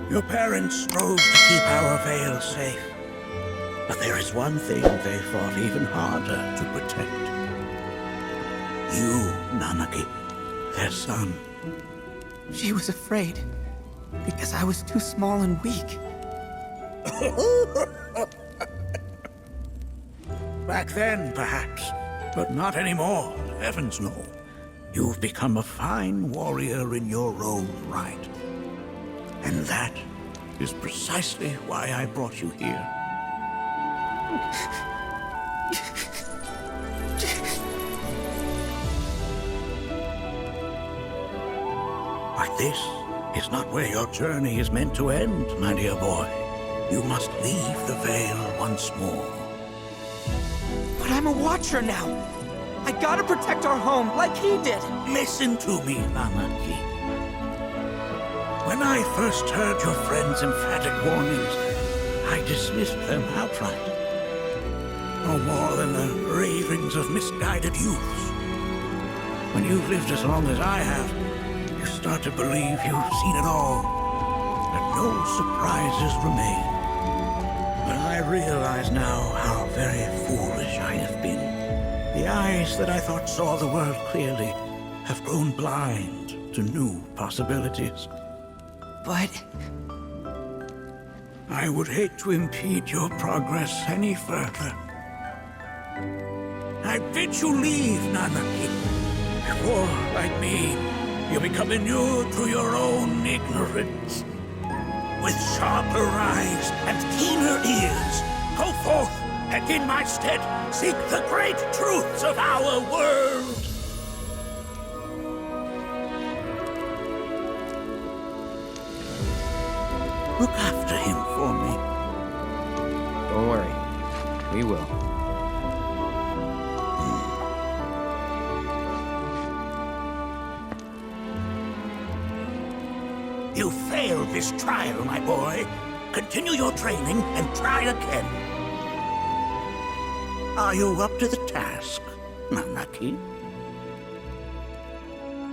Your parents strove to keep our Vale safe. But there is one thing they fought even harder to protect. You, Nanaki, their son. She was afraid, because I was too small and weak. Back then, perhaps, but not anymore, heavens no. You've become a fine warrior in your own right. And that is precisely why I brought you here. But this is not where your journey is meant to end, my dear boy. You must leave the Vale once more. But I'm a Watcher now. I gotta protect our home like he did. Listen to me, Nanaki. When I first heard your friends' emphatic warnings, I dismissed them outright. No more than the ravings of misguided youths. When you've lived as long as I have, you start to believe you've seen it all, that no surprises remain. But I realize now how very foolish I have been. The eyes that I thought saw the world clearly have grown blind to new possibilities. But... I would hate to impede your progress any further. I bid you leave, Nanaki, before, like me, you become inured to your own ignorance. With sharper eyes and keener ears, go forth and in my stead seek the great truths of our world. Look after him for me. Don't worry. We will. You failed this trial, my boy. Continue your training and try again. Are you up to the task, Nanaki?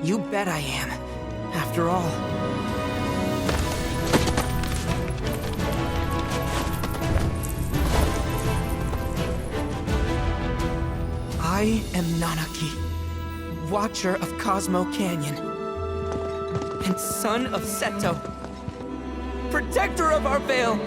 you bet I am. After all... I am Nanaki, Watcher of Cosmo Canyon, and son of Seto, protector of our Vale.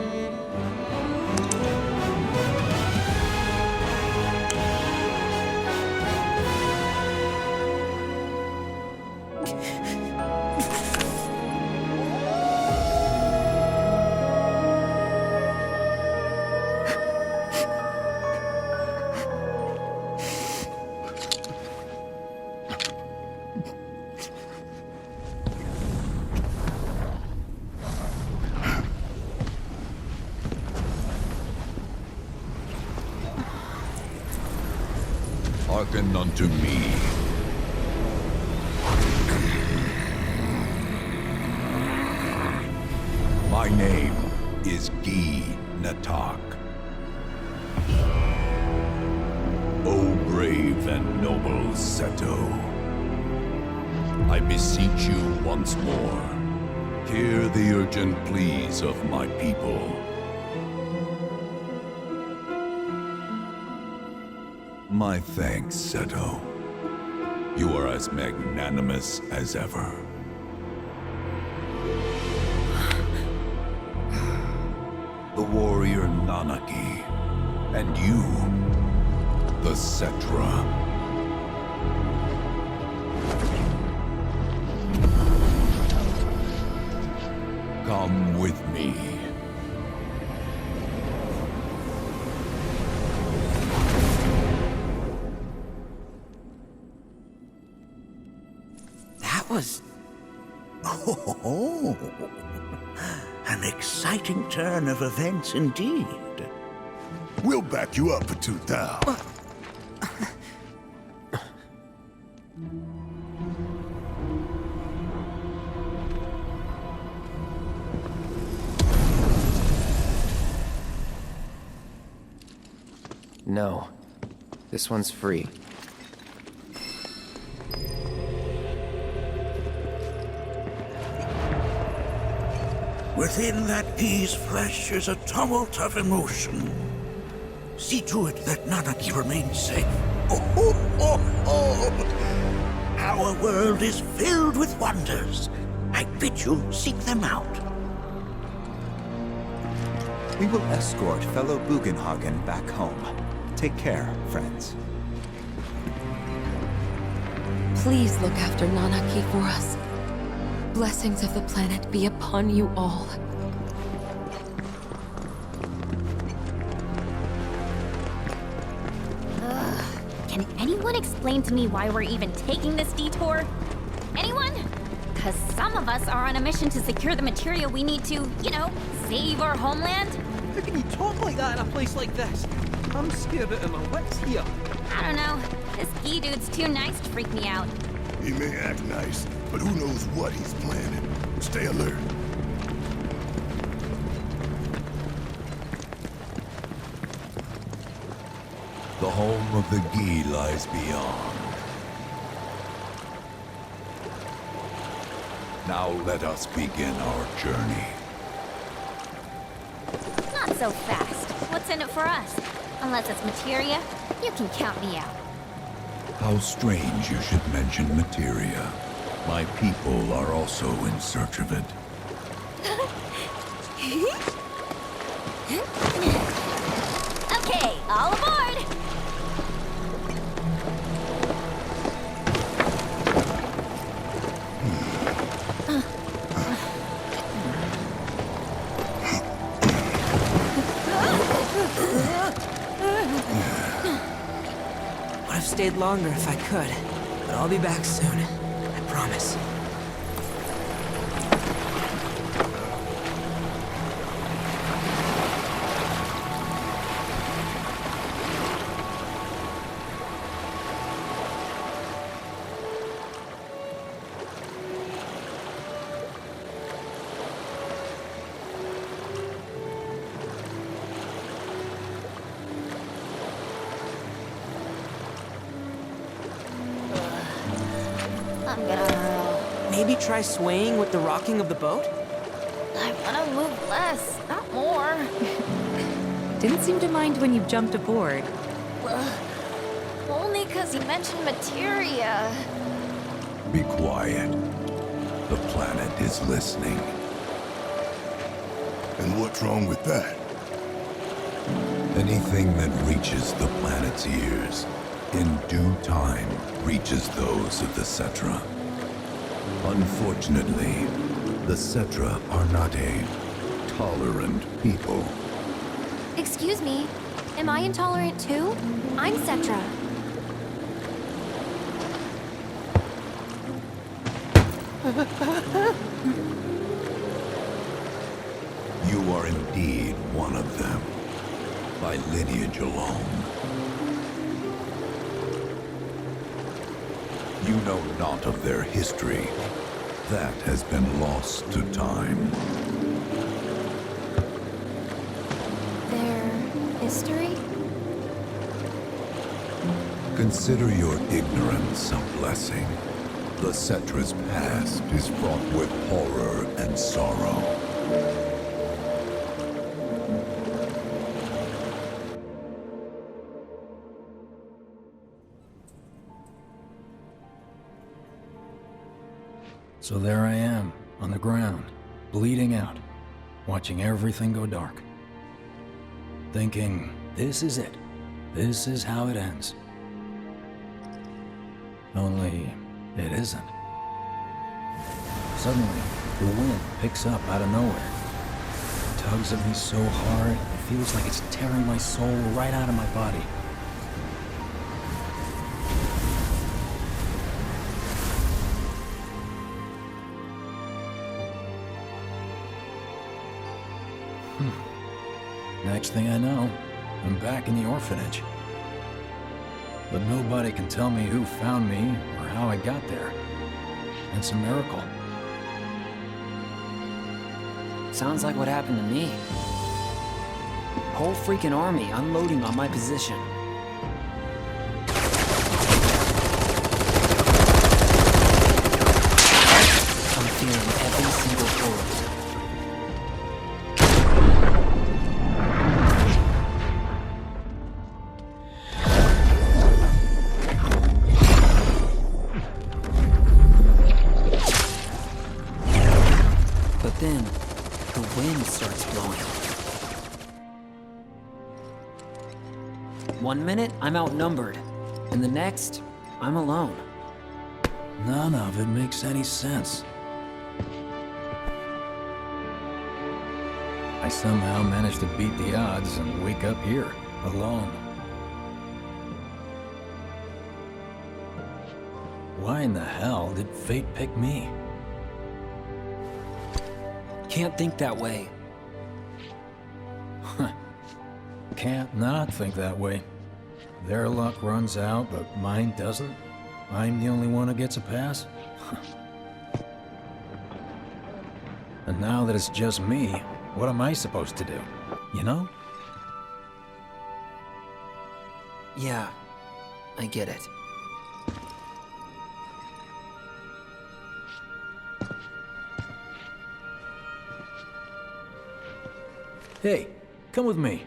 Hearken unto me. My name is Gi Natak. O brave and noble Seto, I beseech you once more, hear the urgent pleas of my people. My thanks, Seto. You are as magnanimous as ever. The warrior Nanaki, and you, the Cetra. Come with me. Was... Oh, an exciting turn of events indeed. We'll back you up for 2,000. No. This one's free. Within that Gi's flesh is a tumult of emotion. See to it that Nanaki remains safe. Our world is filled with wonders. I bid you seek them out. We will escort fellow Bugenhagen back home. Take care, friends. Please look after Nanaki for us. Blessings of the planet be upon you all. Can anyone explain to me why we're even taking this detour? Anyone? Because some of us are on a mission to secure the material we need to, save our homeland. How can you talk like that in a place like this? I'm scared out of my wits here. I don't know. This Gi dude's too nice to freak me out. He may act nice, but who knows what he's planning. Stay alert. The home of the Gi lies beyond. Now let us begin our journey. Not so fast. What's in it for us? Unless it's materia, you can count me out. How strange you should mention materia. My people are also in search of it. Okay, all aboard! Would have stayed longer if I could, but I'll be back soon. I promise. I'm gonna hurl. Maybe try swaying with the rocking of the boat? I wanna move less, not more. Didn't seem to mind when you jumped aboard. Only because he mentioned materia. Be quiet. The planet is listening. And what's wrong with that? Anything that reaches the planet's ears, in due time, reaches those of the Cetra. Unfortunately, the Cetra are not a tolerant people. Excuse me, am I intolerant too? I'm Cetra. You are indeed one of them, by lineage alone. You know not of their history. That has been lost to time. Their history? Consider your ignorance a blessing. The Cetra's past is fraught with horror and sorrow. So there I am, on the ground, bleeding out, watching everything go dark. Thinking, this is it. This is how it ends. Only, it isn't. Suddenly, the wind picks up out of nowhere. It tugs at me so hard, it feels like it's tearing my soul right out of my body. Next thing I know, I'm back in the orphanage. But nobody can tell me who found me or how I got there. It's a miracle. Sounds like what happened to me. Whole freaking army unloading on my position. I'm feeling every single bullet. But then, the wind starts blowing. 1 minute, I'm outnumbered. And the next, I'm alone. None of it makes any sense. I somehow managed to beat the odds and wake up here, alone. Why in the hell did fate pick me? Can't think that way. Can't not think that way. Their luck runs out, but mine doesn't. I'm the only one who gets a pass? And now that it's just me, what am I supposed to do? You know? Yeah, I get it. Hey, come with me.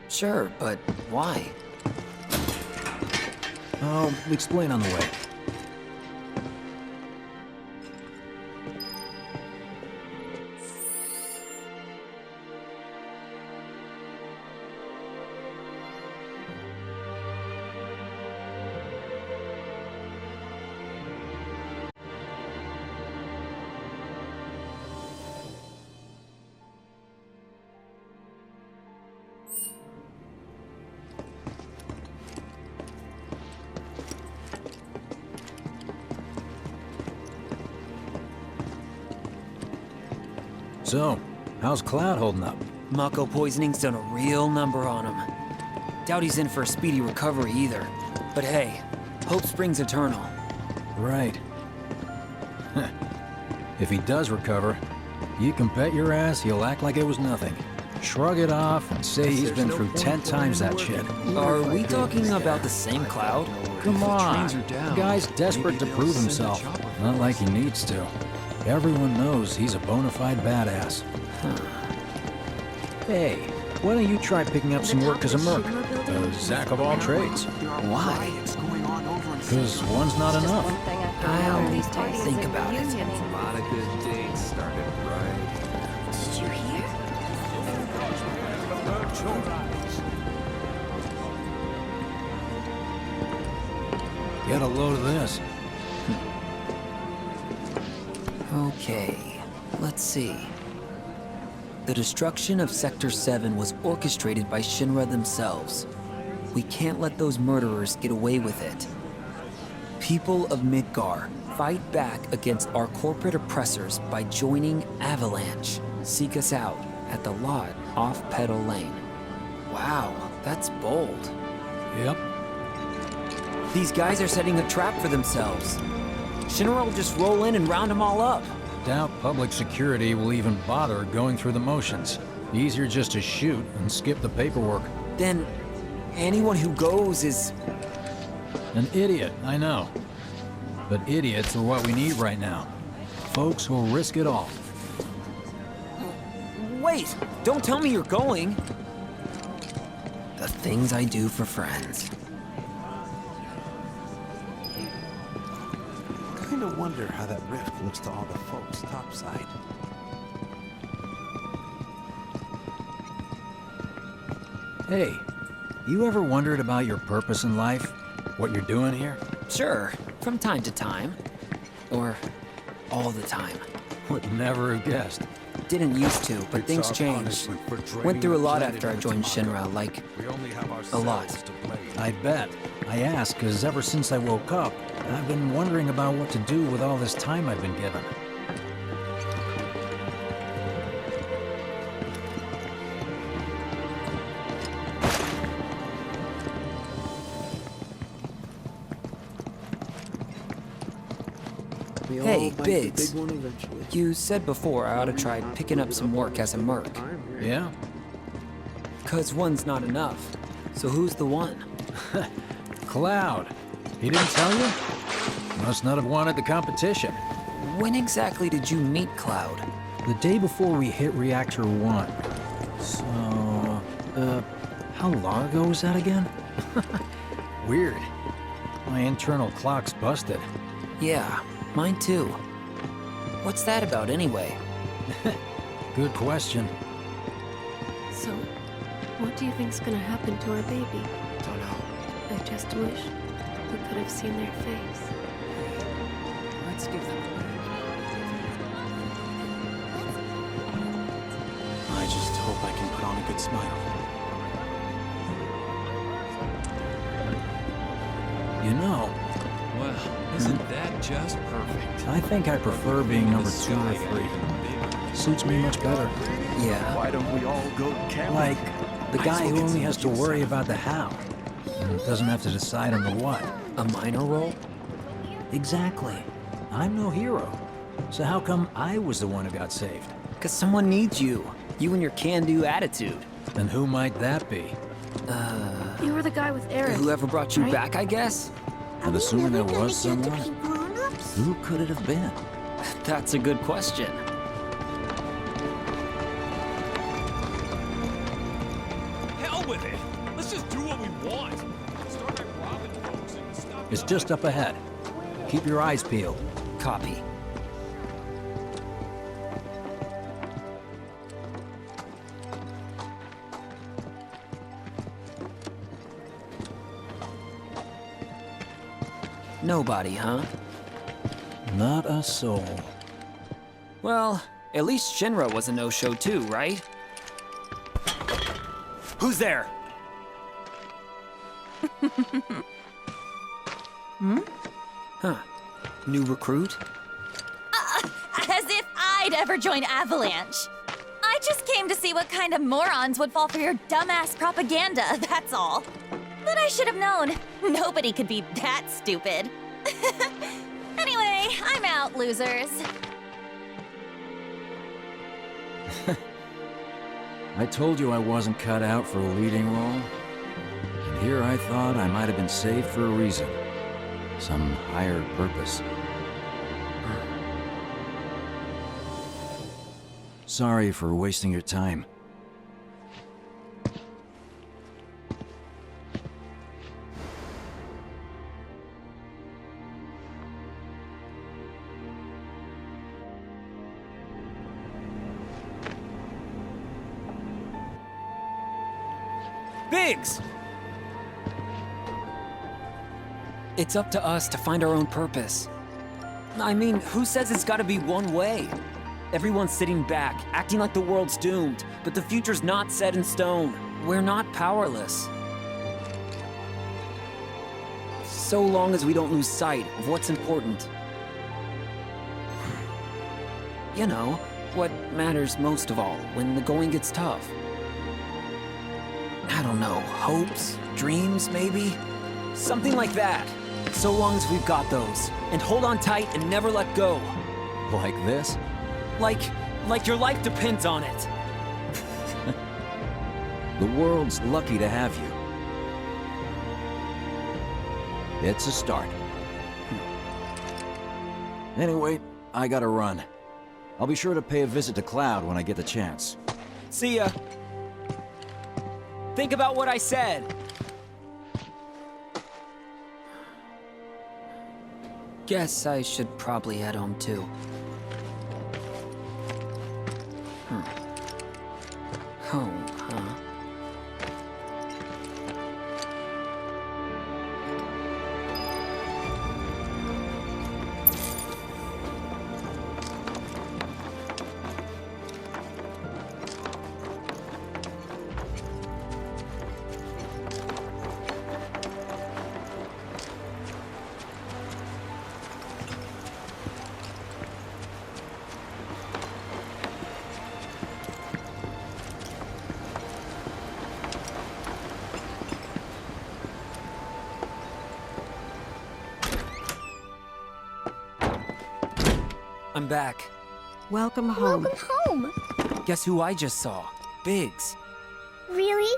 Sure, but why? I'll explain on the way. So, how's Cloud holding up? Mako poisoning's done a real number on him. Doubt he's in for a speedy recovery either. But hey, hope springs eternal. Right. If he does recover, you can bet your ass he'll act like it was nothing. Shrug it off and say he's been through 10 times that shit. Are we talking about the same Cloud? Come on, the guy's desperate to prove himself. Not like he needs to. Everyone knows he's a bona fide badass. Hey, why don't you try picking up some work as a merc? The Zack of all trades. Why? Because one's not enough. I'll think about it. A lot of good dates started right. Did you hear? Get a load of this. Okay, let's see. The destruction of Sector 7 was orchestrated by Shinra themselves. We can't let those murderers get away with it. People of Midgar, fight back against our corporate oppressors by joining Avalanche. Seek us out at the lot off Petal Lane. Wow, that's bold. Yep. These guys are setting a trap for themselves. Shinra will just roll in and round them all up. Doubt public security will even bother going through the motions. Easier just to shoot and skip the paperwork. Then, anyone who goes is... An idiot, I know. But idiots are what we need right now. Folks who'll risk it all. Wait! Don't tell me you're going! The things I do for friends. Kinda wonder how that rift looks to all the folks topside. Hey, you ever wondered about your purpose in life? What you're doing here? Sure, from time to time. Or all the time. Would never have guessed. Didn't used to, but things changed. Went through a lot after I joined Shinra, like, a lot. I bet. I ask because ever since I woke up, I've been wondering about what to do with all this time I've been given. Hey, Biggs. You said before I ought to try picking up some work as a merc. Yeah? 'Cause one's not enough. So who's the one? Cloud. He didn't tell you? Must not have wanted the competition. When exactly did you meet Cloud? The day before we hit Reactor 1. So, how long ago was that again? Weird. My internal clock's busted. Yeah, mine too. What's that about anyway? Good question. So, what do you think's gonna happen to our baby? Don't know. I just wish we could have seen their face. Let's give them I just hope I can put on a good smile. You know, Well, isn't that just perfect? I think I prefer being number 2 or 3. Suits me much better. Yeah. Why don't we all go camping? Like, the guy who only has to worry about the how, and doesn't have to decide on the what. A minor role? Exactly. I'm no hero. So how come I was the one who got saved? Because someone needs you. You and your can-do attitude. And who might that be? You were the guy with Aerith. Whoever brought you right? back, I guess? And assuming there was someone, who could it have been? That's a good question. Hell with it! Let's just do what we want. Start by robbing folks and stop. It's just up ahead. Keep your eyes peeled. Copy. Nobody, huh? Not a soul. Well, at least Shinra was a no-show too, right? Who's there? Huh. New recruit? As if I'd ever join Avalanche. I just came to see what kind of morons would fall for your dumbass propaganda, that's all. But I should have known. Nobody could be that stupid. Anyway, I'm out, losers. I told you I wasn't cut out for a leading role. And here I thought I might have been saved for a reason. Some higher purpose. Sorry for wasting your time. Biggs! It's up to us to find our own purpose. I mean, who says it's gotta be one way? Everyone's sitting back, acting like the world's doomed, but the future's not set in stone. We're not powerless. So long as we don't lose sight of what's important. You know, what matters most of all when the going gets tough. I don't know, hopes, dreams, maybe? Something like that. So long as we've got those. And hold on tight and never let go. Like this? Like your life depends on it. The world's lucky to have you. It's a start. Anyway, I gotta run. I'll be sure to pay a visit to Cloud when I get the chance. See ya. Think about what I said. Guess I should probably head home too. Home, huh? I'm back. Welcome home. Welcome home. Guess who I just saw? Biggs. Really?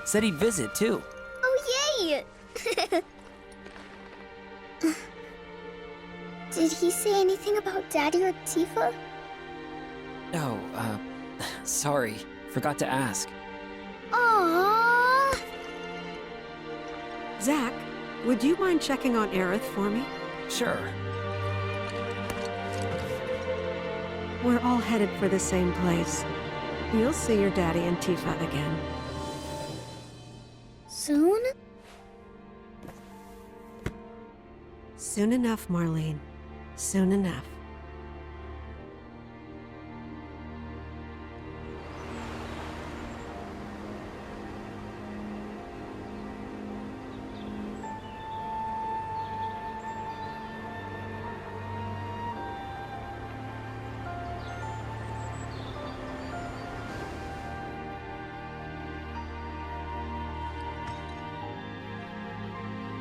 Said he'd visit, too. Oh, yay! Did he say anything about Daddy or Tifa? No, sorry. Forgot to ask. Aww. Zach, would you mind checking on Aerith for me? Sure. We're all headed for the same place. You'll see your daddy and Tifa again. Soon? Soon enough, Marlene. Soon enough.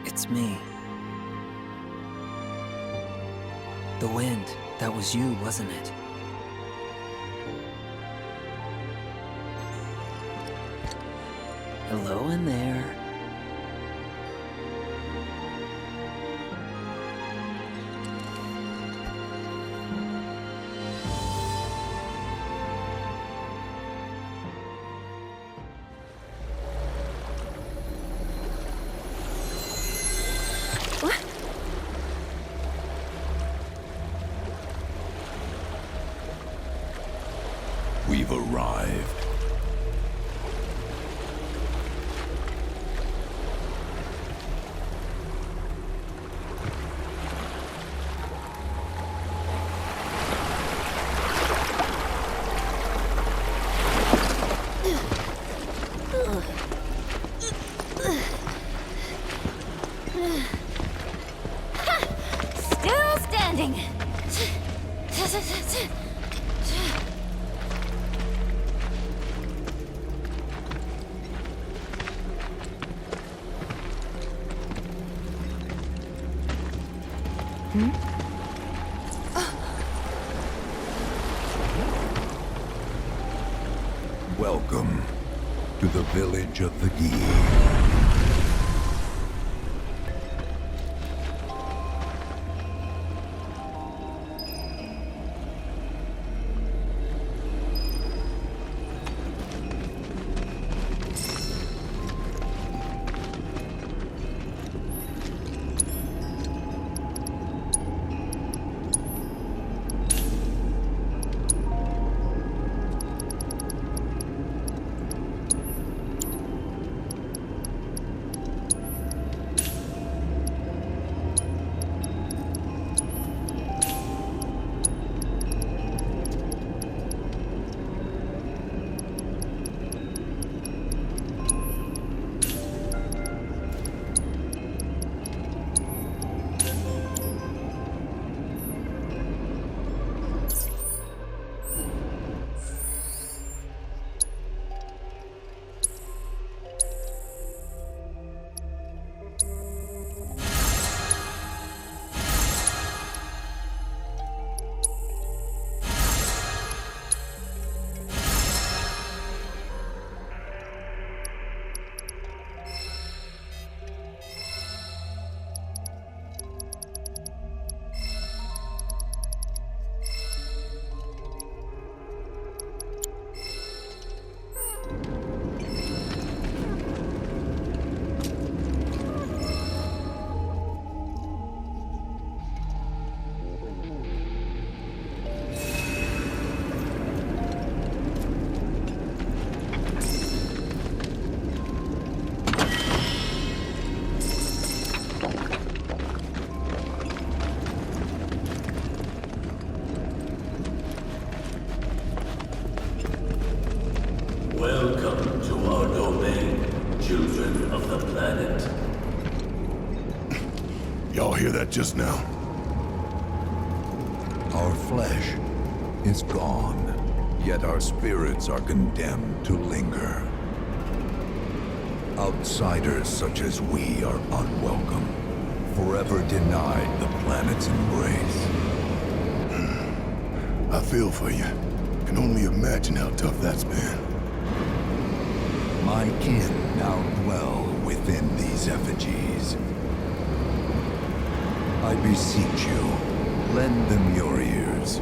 It's me. The wind, that was you, wasn't it? Hello in there. We've arrived. Still standing. Welcome to the village of the Gi. Welcome to our domain, children of the planet. Y'all hear that just now? Our flesh is gone, yet our spirits are condemned to linger. Outsiders such as we are unwelcome, forever denied the planet's embrace. I feel for you. Can only imagine how tough that's been. My kin now dwell within these effigies. I beseech you, lend them your ears.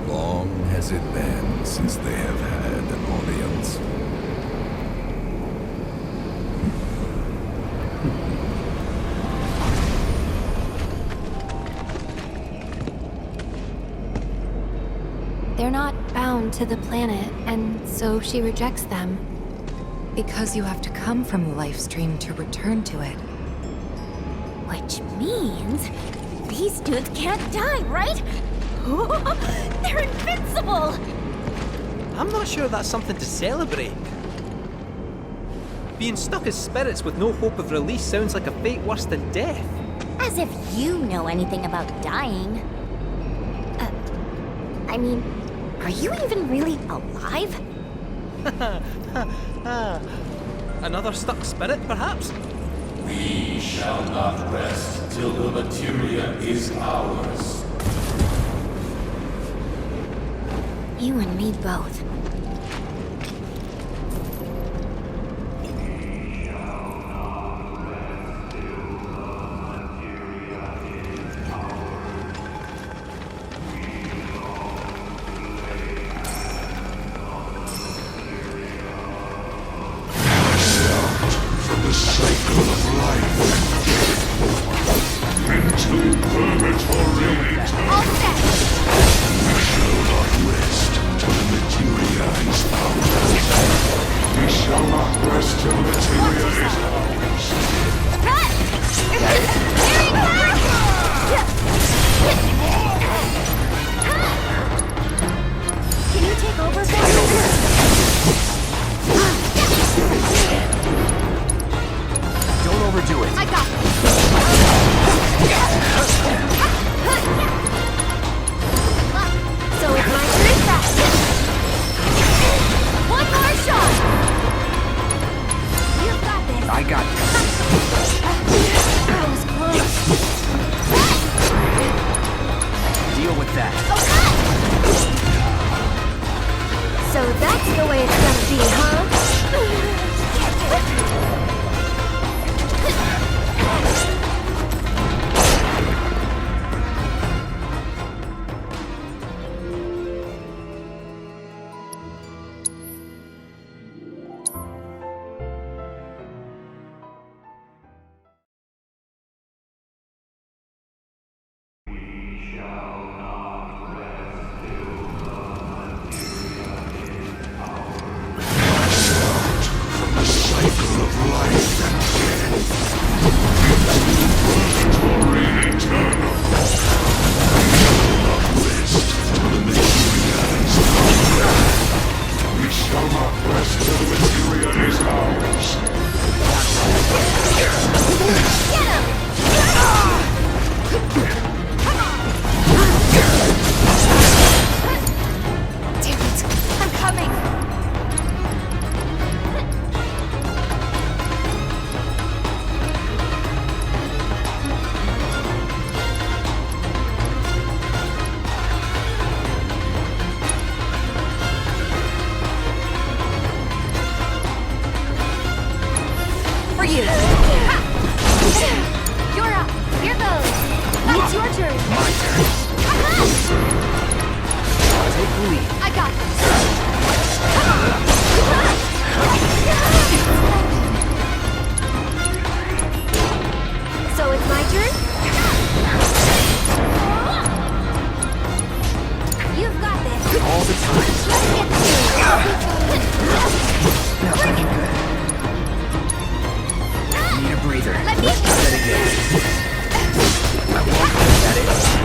Long has it been since they have had an audience. They're not bound to the planet, and so she rejects them. Because you have to come from the life stream to return to it. Which means these dudes can't die, right? They're invincible! I'm not sure that's something to celebrate. Being stuck as spirits with no hope of release sounds like a fate worse than death. As if you know anything about dying. I mean, are you even really alive? Another stuck spirit, perhaps? We shall not rest till the materia is ours. You and me both. Breather. Let me. I won't look at it.